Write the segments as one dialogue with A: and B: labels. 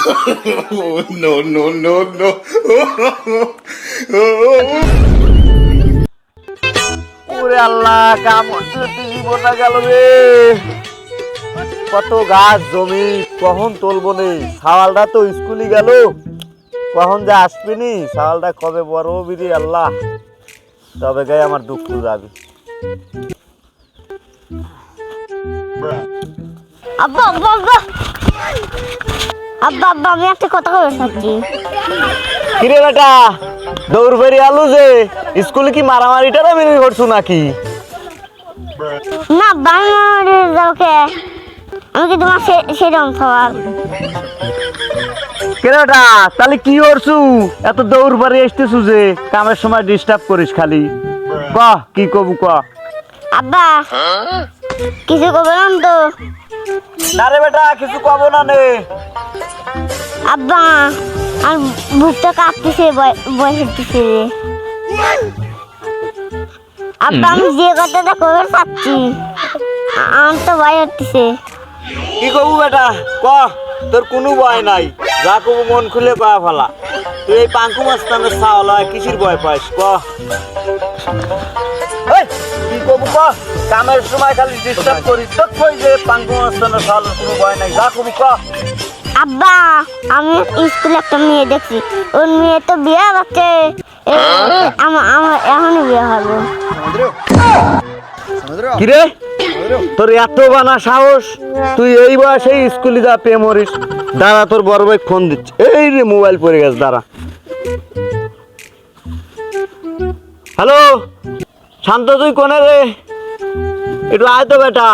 A: Oh, no, no, no, no.
B: ওরে আল্লাহ, কামড় দিতে জীবনটা গেল রে। কত গাছ জমি কখন তুলবো নি, সাওয়ালটা তো স্কুলে গেল, কখন যে আসবিনি, সাওয়ালটা কবে বড় বিরি আল্লাহ, তবে গায়ে আমার দুঃখ যাবে।
C: আব্বা আব্বা আব্বা আব্বা আব্বা আমি একটা কথা বলে থাকি।
B: কিরে বেটা, দৌড় বেরিয়ে আলু যে স্কুলে কি মারামারি টারামারি করছো নাকি?
C: না বাংলা যাওকে আমি কি তোমার সেরকম সওয়াল।
B: কিরে বেটা, তাহলে কি করছু? এত দৌড় বাড়ি আসতেছু যে, কামের সময় ডিস্টার্ব করিস খালি। বাহ, কি কবু ক।
C: আব্বা কিছু করবেন তো?
B: না রে বেটা, কিছু কব না নে।
C: আব্বা আর বুকটা কাঁপতেছে, বয় হতেছে। আব্বা আমি যে কথাটা করে চাচ্ছি আমার তো ভয় হতেছে।
B: কি কবু বেটা ক, তোর কোনো ভয় নাই, যা কবু মন খুলে কয়া ফেলা। তুই এই পাঙ্কু মাস্তানের চাওলা কিসির ভয় পাইস ক। এই, কি কবু ক, কামের সময় খালি ডিস্টার্ব করিস, তোর কই যে পাঙ্কু মাস্তানের চাওলার কোনো ভয় নাই, যা কবু ক।
C: আব্বা আমি স্কুলে একটা মেয়ে দেখছি, ওর মেয়ে তো বিয়ে হচ্ছে, আমার এখনই বিয়ে হলো।
B: কিরে, তোর এত বানা সাহস, তুই এই বয়সে স্কুলে যা পেয়ে মরিস। দাঁড়া, তোর বড় ভাই ফোন দিচ্ছে। এই রে, মোবাইল পড়ে গেছে, দাঁড়া। হ্যালো শান্ত, তুই কোনে রে? একটু আয় তো বেটা,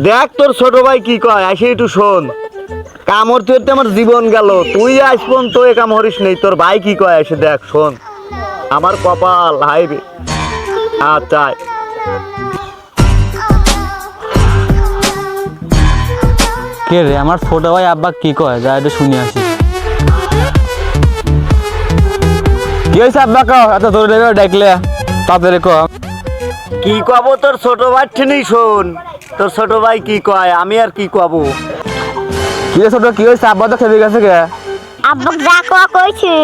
B: দেখ তোর ছোট ভাই কি কয়, আসে একটু শোন। কামড় তুই আমার জীবন গেল, তুই আসবন তো এ কাম হরিস নেই, তোর ভাই কি কয় এসে দেখ শোন। আমার কপাল হাই রে। আচ্ছা
D: কে রে, আমার ছোট ভাই আব্বা কি কয়, যা একটু শুনে আসি। কি হয়েছে আব্বা, কও এত ধরে ডাকলে, তাড়াতাড়ি ক।
B: কি কব, তোর ছোট ভাই ঠিনই শোন, তোর ছোট ভাই কি কয়, আমি আর কি কব।
D: কি রে ছোট, কি হয়েছে? আব্বা তো খেপে গেছে কে?
C: আব্বা যা কোয়া কইছি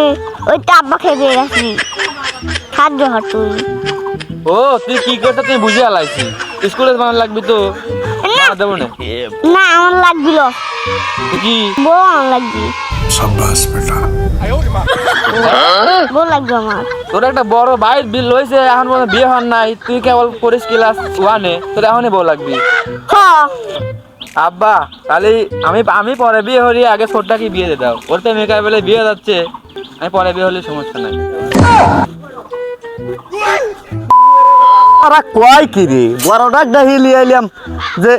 C: ওই তো আব্বা খেয়ে গেছি, খাদ্য হ তুই।
D: ও তুই কি করতে, তুই বুঝে আলাইছি, স্কুলে বানান লাগবি তো দেবো না।
C: না আমার লাগছিল,
D: কি
C: বউ আমার লাগবি,
A: शाबाश बेटा।
C: বউ লাগবে আমার।
D: তোর একটা বড় ভাইয়ের বিল হয়েছে, এখন পর্যন্ত বিয়ে হন নাই, তুই কেবল করিস ক্লাস ওয়ানে, তোর এখনই বউ লাগবি।
C: হ
D: আব্বা তাহলে আমি পরে বিয়ে হলি, আগে ছোটটাকে বিয়ে দিয়ে দাও, ওর তো মেকার বেলে বিয়ে যাচ্ছে, আমি পরে বিয়ে হলে সমস্যা নাই।
B: ওরা কয় কি রে, বড়টা ডাহিলি আইলাম যে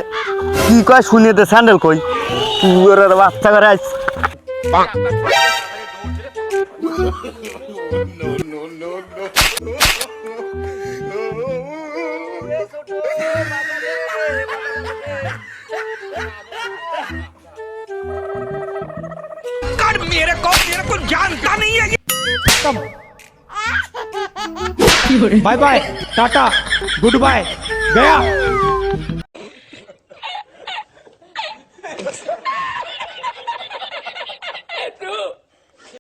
B: কি কয় শুনিয়ে দে, স্যান্ডেল কই ওর বাচ্চা করে আইস।
A: No, no, no, no.
E: कर मेरे को जानता नहीं है। Bye bye tata goodbye गया।